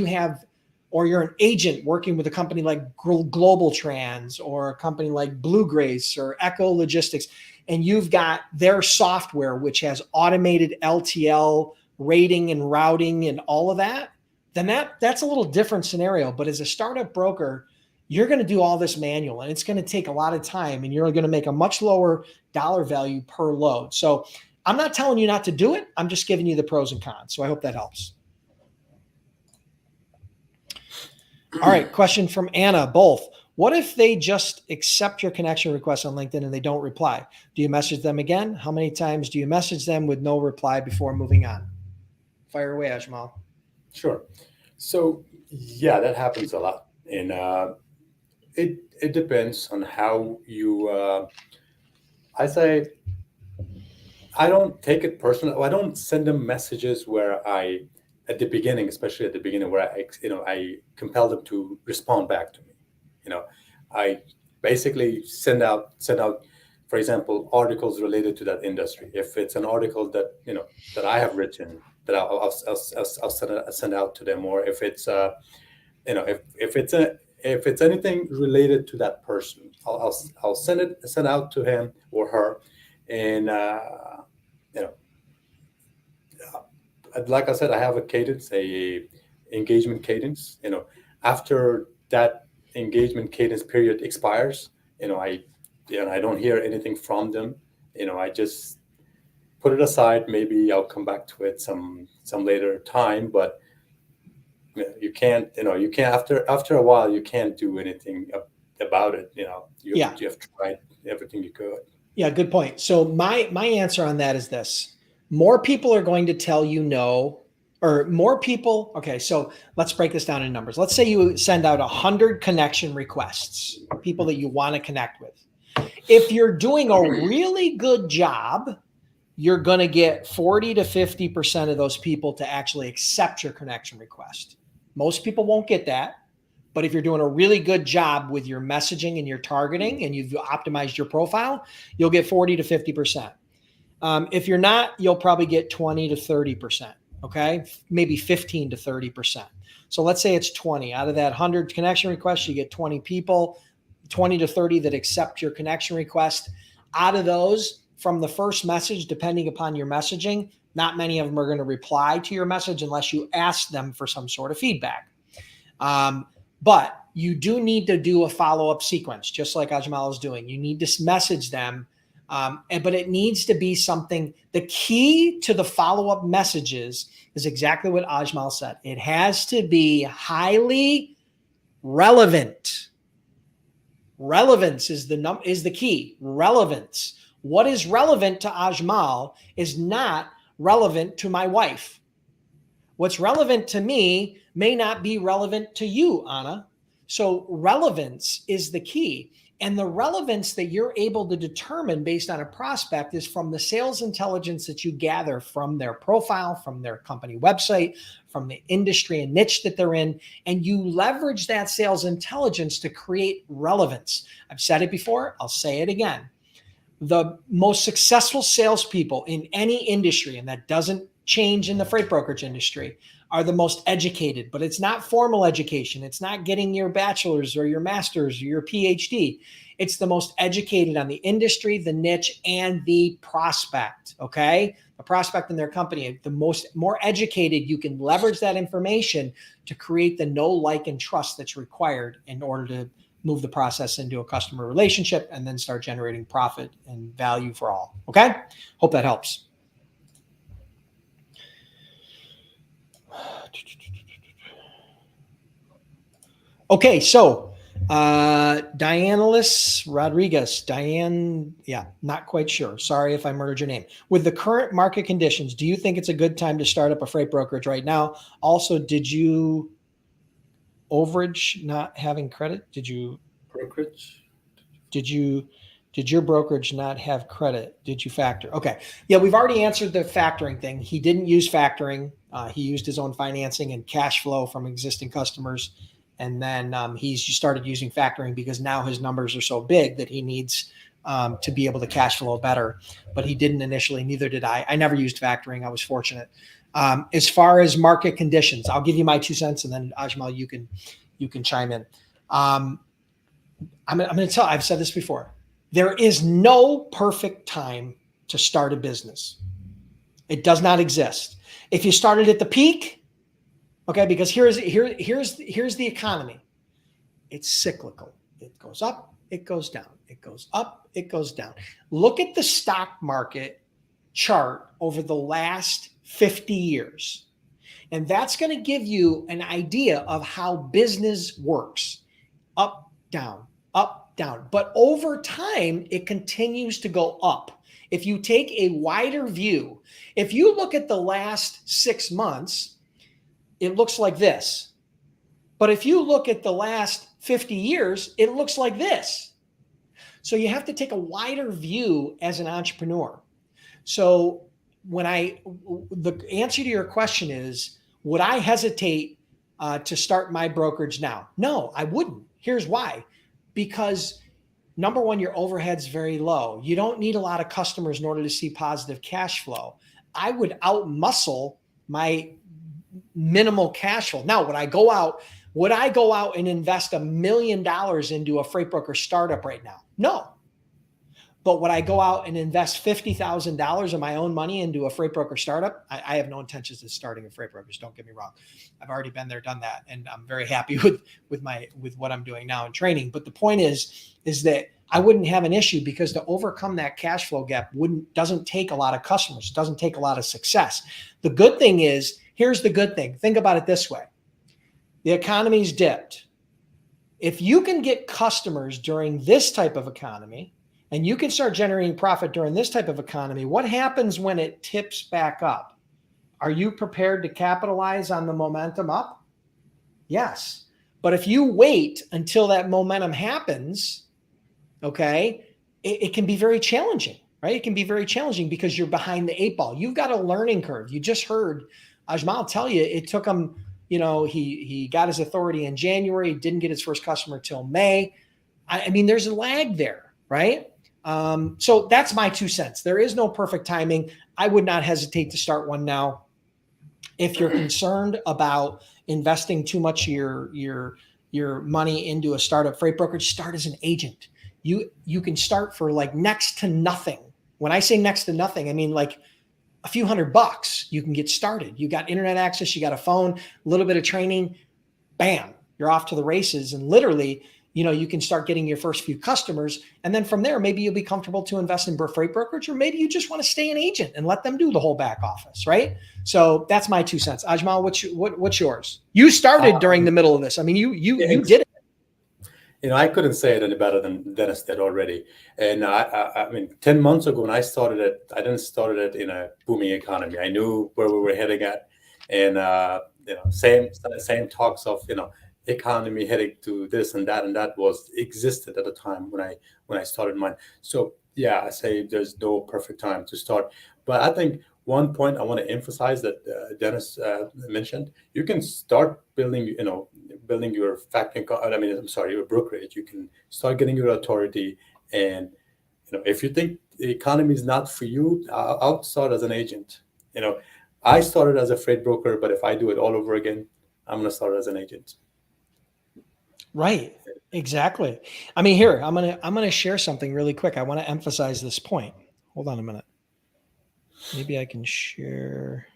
or you're an agent working with a company like Global Trans or a company like Blue Grace or Echo Logistics, and you've got their software, which has automated LTL rating and routing and all of that, then that's a little different scenario. But as a startup broker, you're going to do all this manual, and it's going to take a lot of time, and you're going to make a much lower dollar value per load. So I'm not telling you not to do it. I'm just giving you the pros and cons. So I hope that helps. All right. Question from Anna. Both. What if they just accept your connection request on LinkedIn and they don't reply? Do you message them again? How many times do you message them with no reply before moving on? Fire away, Ajmal. Sure. So yeah, that happens a lot. And it depends on how you, I say, I don't take it personal. I don't send them messages where at the beginning, especially at the beginning, where I compel them to respond back to me. I basically send out, for example, articles related to that industry. If it's an article that that I have written, that I'll send out to them, or if it's if it's anything related to that person, I'll send out to him or her, and like I said, I have a cadence, a engagement cadence. After that engagement cadence period expires, I don't hear anything from them. I just put it aside. Maybe I'll come back to it some later time, but you can't after a while, you can't do anything about it. You have tried everything you could. Yeah, good point. So my answer on that is this: more people are going to tell you no, or more people. Okay, so let's break this down in numbers. Let's say you send out 100 connection requests, people that you want to connect with. If you're doing a really good job, you're going to get 40 to 50% of those people to actually accept your connection request. Most people won't get that. But if you're doing a really good job with your messaging and your targeting, and you've optimized your profile, you'll get 40 to 50%. If you're not, you'll probably get 20 to 30%. Okay. Maybe 15 to 30%. So let's say it's 20. Out of that 100 connection requests, you get 20 people, 20 to 30 that accept your connection request. Out of those, from the first message, depending upon your messaging, not many of them are going to reply to your message unless you ask them for some sort of feedback. But you do need to do a follow-up sequence, just like Ajmal is doing. You need to message them, but it needs to be something. The key to the follow-up messages is exactly what Ajmal said. It has to be highly relevant. Relevance is the key. Relevance. What is relevant to Ajmal is not relevant to my wife. What's relevant to me may not be relevant to you, Anna. So relevance is the key. And the relevance that you're able to determine based on a prospect is from the sales intelligence that you gather from their profile, from their company website, from the industry and niche that they're in. And you leverage that sales intelligence to create relevance. I've said it before. I'll say it again. The most successful salespeople in any industry, and that doesn't change in the freight brokerage industry, are the most educated, but it's not formal education. It's not getting your bachelor's or your master's or your PhD. It's the most educated on the industry, the niche, and the prospect. Okay. The prospect in their company, more educated, you can leverage that information to create the know, like, and trust that's required in order to move the process into a customer relationship and then start generating profit and value for all. Okay. Hope that helps. Okay, so Dianalis Rodriguez, Diane, not quite sure. Sorry if I murdered your name. With the current market conditions, do you think it's a good time to start up a freight brokerage right now? Also, did you overage not having credit? Did Brokerage? Did your brokerage not have credit? Did you factor? Okay. Yeah, we've already answered the factoring thing. He didn't use factoring. He used his own financing and cash flow from existing customers. And then he's started using factoring because now his numbers are so big that he needs to be able to cash flow better. But he didn't initially, neither did I. I never used factoring. I was fortunate. As far as market conditions, I'll give you my 2 cents, and then Ajmal, you can chime in. I'm going to tell, I've said this before. There is no perfect time to start a business. It does not exist. If you started at the peak, okay, because here's the economy. It's cyclical. It goes up, it goes down. It goes up, it goes down. Look at the stock market chart over the last 50 years. And that's going to give you an idea of how business works. Up, down, up, down. But over time, it continues to go up. If you take a wider view, if you look at the last 6 months, it looks like this. But if you look at the last 50 years, it looks like this. So you have to take a wider view as an entrepreneur. So the answer to your question is, would I hesitate to start my brokerage now? No, I wouldn't. Here's why. Because number one, your overhead's very low. You don't need a lot of customers in order to see positive cash flow. I would outmuscle my minimal cash flow. Now, would I go out and invest $1 million into a freight broker startup right now? No. But would I go out and invest $50,000 of my own money into a freight broker startup? I have no intentions of starting a freight brokerage. Don't get me wrong. I've already been there, done that. And I'm very happy with what I'm doing now in training. But the point is that I wouldn't have an issue, because to overcome that cash flow gap doesn't take a lot of customers. It doesn't take a lot of success. The good thing is, here's the good thing. Think about it this way. The economy's dipped. If you can get customers during this type of economy, and you can start generating profit during this type of economy, what happens when it tips back up? Are you prepared to capitalize on the momentum up? Yes. But if you wait until that momentum happens, okay, it can be very challenging, right? It can be very challenging because you're behind the 8 ball. You've got a learning curve. You just heard Ajmal tell you it took him, he got his authority in January, didn't get his first customer till May. I mean, there's a lag there, right? So that's my 2 cents. There is no perfect timing. I would not hesitate to start one now. If you're concerned about investing too much of your money into a startup freight brokerage, start as an agent. You can start for like next to nothing. When I say next to nothing, I mean like a few $100. You can get started. You got internet access, you got a phone, a little bit of training, bam, you're off to the races. And literally, you can start getting your first few customers. And then from there, maybe you'll be comfortable to invest in freight brokerage, or maybe you just want to stay an agent and let them do the whole back office, right? So that's my 2 cents. Ajmal, what's yours? You started during the middle of this. I mean, you did it. I couldn't say it any better than Dennis did already. And I mean, 10 months ago when I started it, I didn't start it in a booming economy. I knew where we were heading at, and same talks of economy heading to this and that was existed at the time when I started mine. So yeah, I say there's no perfect time to start, but I think one point I want to emphasize that Dennis mentioned, you can start building your I'm sorry, your brokerage. You can start getting your authority, and if you think the economy is not for you, I'll start as an agent. I started as a freight broker, but if I do it all over again, I'm gonna start as an agent. Right. Exactly. I mean, here, I'm gonna share something really quick. I want to emphasize this point. Hold on a minute. Maybe I can share.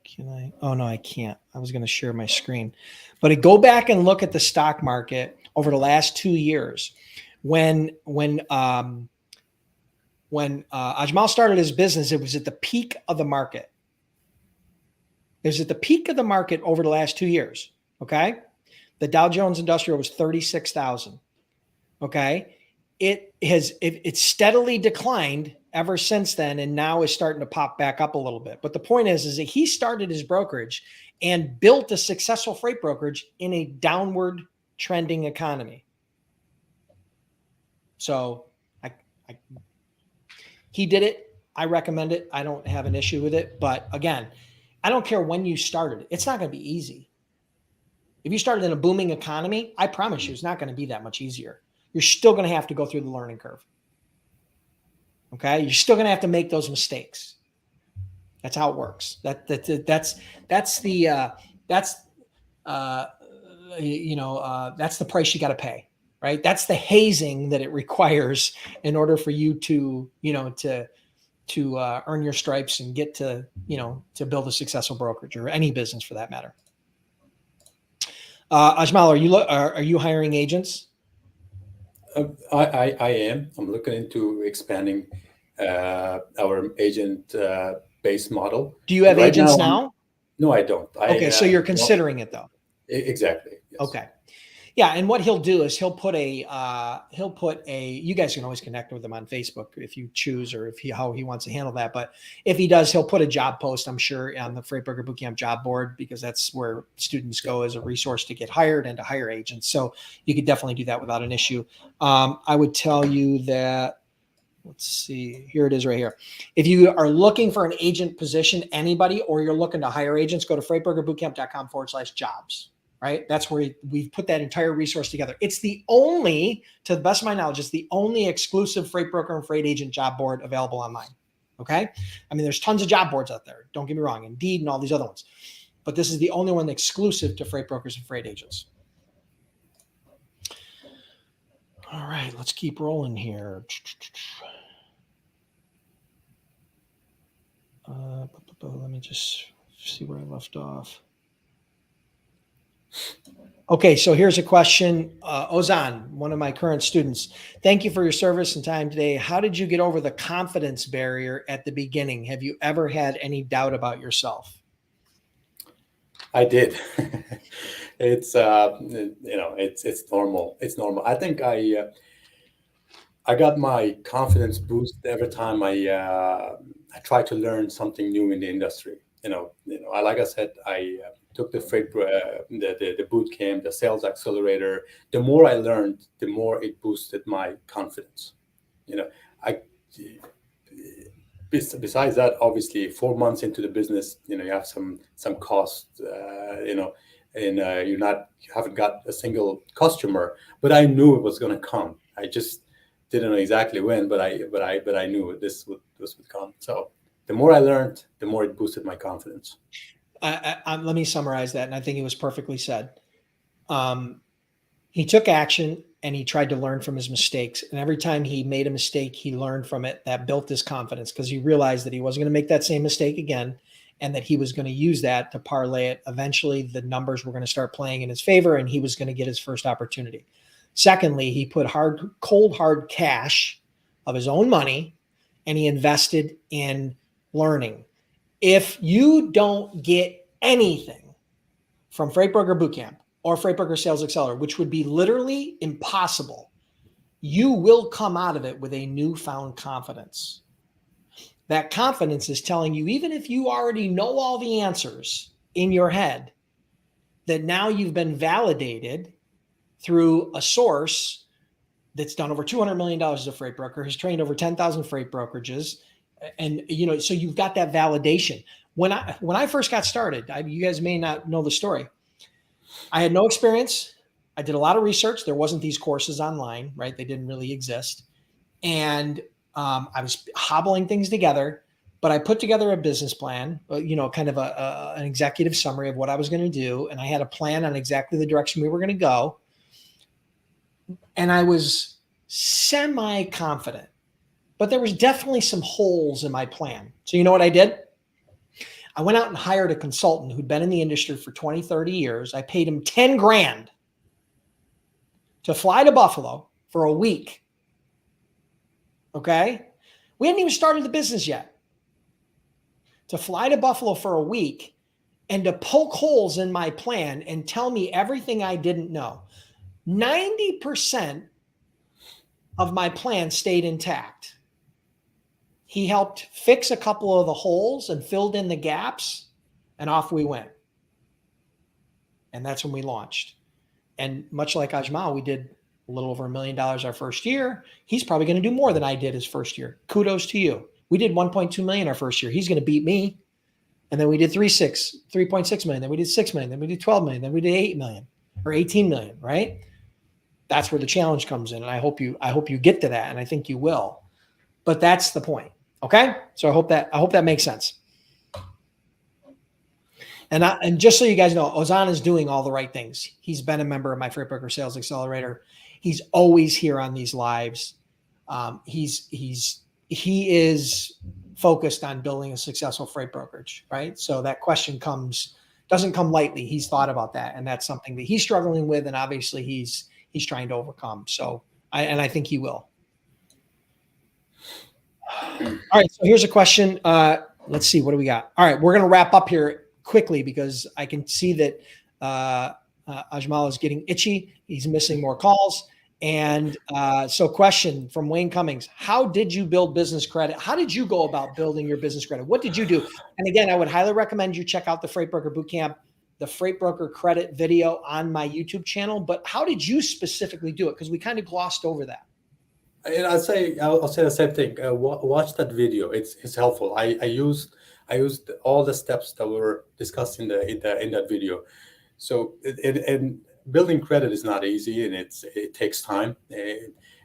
Can I? Oh no, I can't. I was going to share my screen, but go back and look at the stock market over the last 2 years. When Ajmal started his business, it was at the peak of the market. It was at the peak of the market over the last 2 years. Okay, the Dow Jones Industrial was 36,000. Okay, it steadily declined ever since then, and now is starting to pop back up a little bit. But the point is that he started his brokerage and built a successful freight brokerage in a downward trending economy. So he did it. I recommend it. I don't have an issue with it. But again, I don't care when you started. It's not going to be easy. If you started in a booming economy, I promise you it's not going to be that much easier. You're still going to have to go through the learning curve. Okay, you're still going to have to make those mistakes. That's how it works. That's the price you got to pay, right? That's the hazing that it requires in order for you to earn your stripes and get to build a successful brokerage or any business for that matter. Ajmal, are you hiring agents? I am. I'm looking into expanding our agent base model. Do you have right agents now? No, I don't. Okay, so you're considering it though. Exactly. Yes. Okay. Yeah, and what he'll do is he'll put a you guys can always connect with him on Facebook if you choose, or how he wants to handle that. But if he does, he'll put a job post, I'm sure, on the Freight Broker Bootcamp job board, because that's where students go as a resource to get hired and to hire agents. So you could definitely do that without an issue. I would tell you that, let's see, here it is right here. If you are looking for an agent position, anybody, or you're looking to hire agents, go to freightbrokerbootcamp.com/jobs. Right? That's where we've put that entire resource together. It's the only, to the best of my knowledge, it's the only exclusive freight broker and freight agent job board available online. Okay? I mean, there's tons of job boards out there. Don't get me wrong, Indeed and all these other ones. But this is the only one exclusive to freight brokers and freight agents. All right, let's keep rolling here. Let me just see where I left off. Okay, so here's a question. Ozan, one of my current students. Thank you for your service and time today. How did you get over the confidence barrier at the beginning? Have you ever had any doubt about yourself? I did. It's it's normal. It's normal. I think I got my confidence boost every time I try to learn something new in the industry. Like I said, I took the the boot camp, the sales accelerator. The more I learned, the more it boosted my confidence. I besides that, obviously, 4 months into the business, you have some cost, and you haven't got a single customer, but I knew it was going to come. I just didn't know exactly when, but I knew this would come. So the more I learned, the more it boosted my confidence. Let me summarize that, and I think it was perfectly said. He took action and he tried to learn from his mistakes. And every time he made a mistake, he learned from it. That built his confidence because he realized that he wasn't going to make that same mistake again and that he was going to use that to parlay it. Eventually, the numbers were going to start playing in his favor and he was going to get his first opportunity. Secondly, he put cold, hard cash of his own money and he invested in learning. If you don't get anything from Freight Broker Bootcamp or Freight Broker Sales Accelerator, which would be literally impossible, you will come out of it with a newfound confidence. That confidence is telling you, even if you already know all the answers in your head, that now you've been validated through a source that's done over $200 million as a freight broker, has trained over 10,000 freight brokerages. And, so you've got that validation. When I first got started, you guys may not know the story. I had no experience. I did a lot of research. There wasn't these courses online, right? They didn't really exist. And I was hobbling things together, but I put together a business plan, kind of an executive summary of what I was going to do. And I had a plan on exactly the direction we were going to go. And I was semi-confident, but there was definitely some holes in my plan. So you know what I did? I went out and hired a consultant who'd been in the industry for 20, 30 years. I paid him 10 grand to fly to Buffalo for a week. Okay. We hadn't even started the business yet. To fly to Buffalo for a week and to poke holes in my plan and tell me everything I didn't know. 90% of my plan stayed intact. He helped fix a couple of the holes and filled in the gaps, and off we went. And that's when we launched. And much like Ajmal, we did a little over $1 million our first year. He's probably going to do more than I did his first year. Kudos to you. We did 1.2 million our first year. He's going to beat me. And then we did 3.6 million. Then we did 6 million. Then we did 12 million. Then we did 8 million or 18 million, right? That's where the challenge comes in. And I hope you get to that. And I think you will, but that's the point. Okay. So I hope that makes sense. And just so you guys know, Ozan is doing all the right things. He's been a member of my Freight Broker Sales Accelerator. He's always here on these lives. He is focused on building a successful freight brokerage, right? So that question doesn't come lightly. He's thought about that, and that's something that he's struggling with, and obviously he's trying to overcome. So I think he will. All right. So here's a question. Let's see. What do we got? All right. We're going to wrap up here quickly because I can see that Ajmal is getting itchy. He's missing more calls. And so question from Wayne Cummings: how did you build business credit? How did you go about building your business credit? What did you do? And again, I would highly recommend you check out the Freight Broker Bootcamp, the Freight Broker Credit video on my YouTube channel. But how did you specifically do it? Because we kind of glossed over that. And I'll say the same thing. Watch that video. It's helpful. I used all the steps that were discussed in that video. So and building credit is not easy, and it takes time.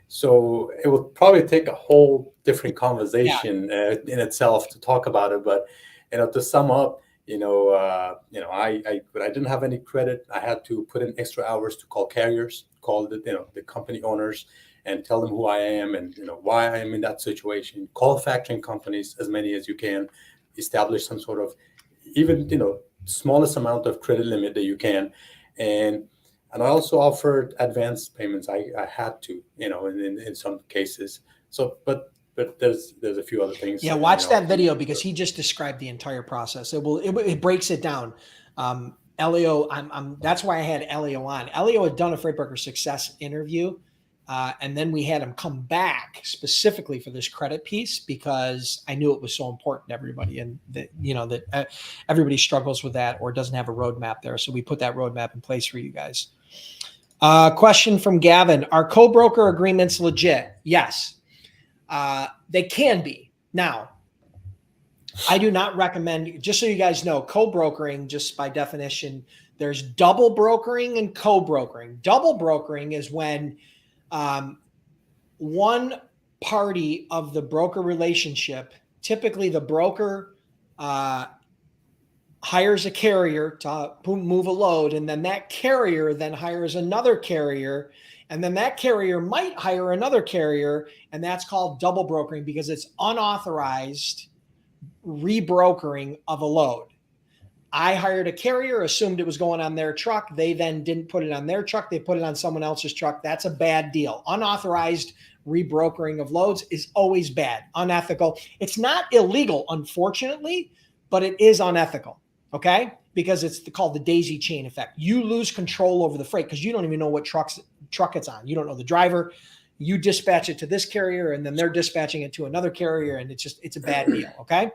So it would probably take a whole different conversation in itself to talk about it. But to sum up, I didn't have any credit. I had to put in extra hours to call carriers, call the company owners, and tell them who I am and why I am in that situation. Call factoring companies, as many as you can. Establish some sort of even smallest amount of credit limit that you can, and I also offered advance payments. I had to, in some cases. So, but there's a few other things. Yeah, watch that video because he just described the entire process. It breaks it down. Elio, that's why I had Elio on. Elio had done a Freight Broker Success interview. And then we had him come back specifically for this credit piece because I knew it was so important to everybody, and that everybody struggles with that or doesn't have a roadmap there. So we put that roadmap in place for you guys. Question from Gavin: are co-broker agreements legit? Yes, they can be. Now, I do not recommend. Just so you guys know, co-brokering, just by definition, there's double brokering and co-brokering. Double brokering is when one party of the broker relationship, typically the broker hires a carrier to move a load, and then that carrier then hires another carrier, and then that carrier might hire another carrier, and that's called double brokering because it's unauthorized rebrokering of a load. I hired a carrier, assumed it was going on their truck. They then didn't put it on their truck. They put it on someone else's truck. That's a bad deal. Unauthorized rebrokering of loads is always bad, unethical. It's not illegal, unfortunately, but it is unethical, okay? Because it's called the daisy chain effect. You lose control over the freight because you don't even know what truck it's on. You don't know the driver. You dispatch it to this carrier, and then they're dispatching it to another carrier, and it's a bad deal, okay?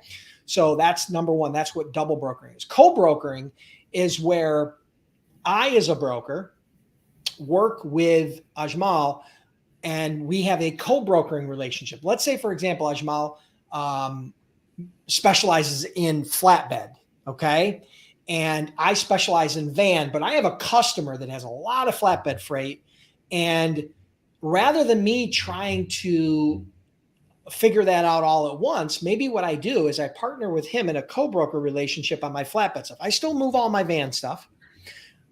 So that's number one. That's what double brokering is. Co-brokering is where I, as a broker, work with Ajmal, and we have a co-brokering relationship. Let's say, for example, Ajmal specializes in flatbed, okay? And I specialize in van, but I have a customer that has a lot of flatbed freight. And rather than me trying to figure that out all at once, maybe what I do is I partner with him in a co-broker relationship on my flatbed stuff. I still move all my van stuff,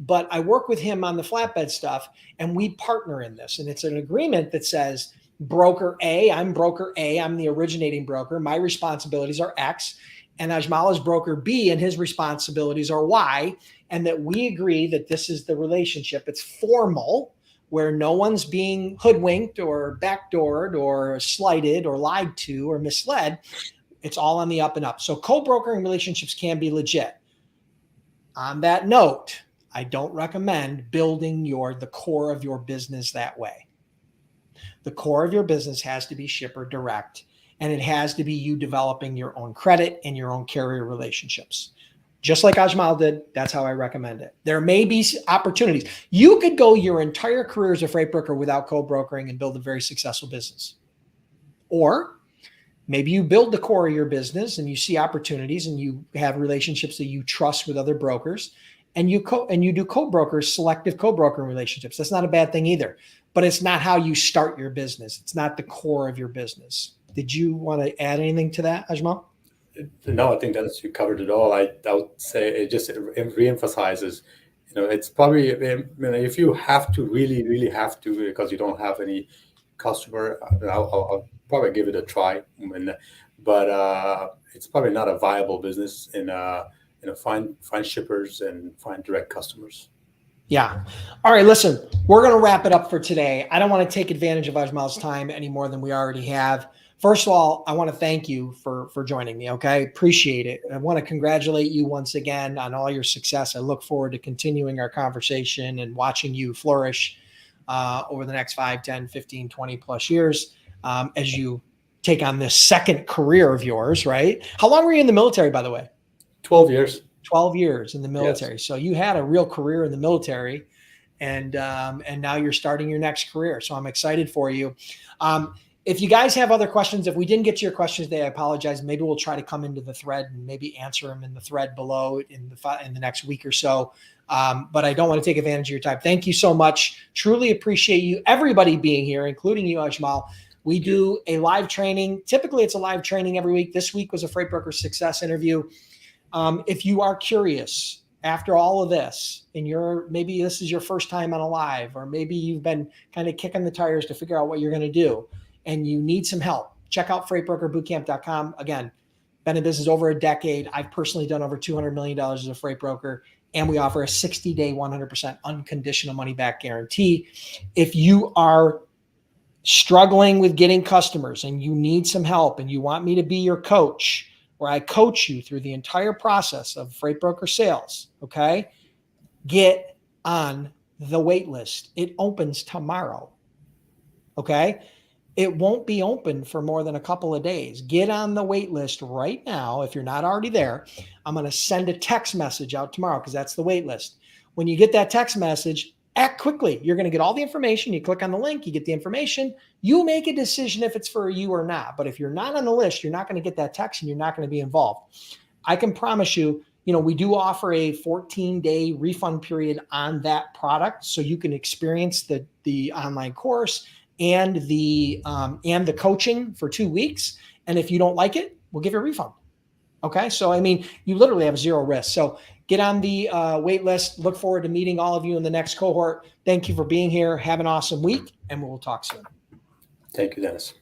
but I work with him on the flatbed stuff, and we partner in this. And it's an agreement that says, broker A, I'm the originating broker. My responsibilities are X, and Ajmal is broker B, and his responsibilities are Y. And that we agree that this is the relationship. It's formal, where no one's being hoodwinked or backdoored or slighted or lied to or misled. It's all on the up and up. So co-brokering relationships can be legit. On that note, I don't recommend building the core of your business that way. The core of your business has to be shipper direct, and it has to be you developing your own credit and your own carrier relationships. Just like Ajmal did, that's how I recommend it. There may be opportunities. You could go your entire career as a freight broker without co-brokering and build a very successful business. Or maybe you build the core of your business and you see opportunities and you have relationships that you trust with other brokers, and you do co-brokers, selective co-broker relationships. That's not a bad thing either, but it's not how you start your business. It's not the core of your business. Did you want to add anything to that, Ajmal? No, I think that you covered it all. I would say it just reemphasizes, it's probably, if you have to really have to, because you don't have any customer, I'll probably give it a try. But it's probably not a viable business, and find shippers and find direct customers. Yeah. All right, listen, we're going to wrap it up for today. I don't want to take advantage of Ajmal's time any more than we already have. First of all, I want to thank you for joining me. Okay. Appreciate it. I want to congratulate you once again on all your success. I look forward to continuing our conversation and watching you flourish over the next 5, 10, 15, 20 plus years as you take on this second career of yours, right? How long were you in the military, by the way? 12 years. 12 years in the military. Yes. So you had a real career in the military, and now you're starting your next career. So I'm excited for you. If you guys have other questions, if we didn't get to your questions today, I apologize. Maybe we'll try to come into the thread and maybe answer them in the thread below in the next week or so. But I don't want to take advantage of your time. Thank you so much. Truly appreciate you, everybody being here, including you, Ajmal. We do a live training. Typically, it's a live training every week. This week was a Freight Broker Success interview. If you are curious after all of this, and maybe this is your first time on a live, or maybe you've been kind of kicking the tires to figure out what you're going to do, and you need some help, check out freightbrokerbootcamp.com. Again, been in business over a decade. I've personally done over $200 million as a freight broker, and we offer a 60-day, 100% unconditional money-back guarantee. If you are struggling with getting customers and you need some help and you want me to be your coach, where I coach you through the entire process of freight broker sales, okay, get on the wait list. It opens tomorrow, okay? It won't be open for more than a couple of days. Get on the wait list right now. If you're not already there, I'm going to send a text message out tomorrow because that's the wait list. When you get that text message, act quickly. You're going to get all the information. You click on the link, you get the information. You make a decision if it's for you or not. But if you're not on the list, you're not going to get that text and you're not going to be involved. I can promise you, we do offer a 14-day refund period on that product, so you can experience the online course and the coaching for 2 weeks. And if you don't like it, we'll give you a refund. Okay. So, I mean, you literally have zero risk. So get on the wait list. Look forward to meeting all of you in the next cohort. Thank you for being here. Have an awesome week, and we'll talk soon. Thank you, Dennis.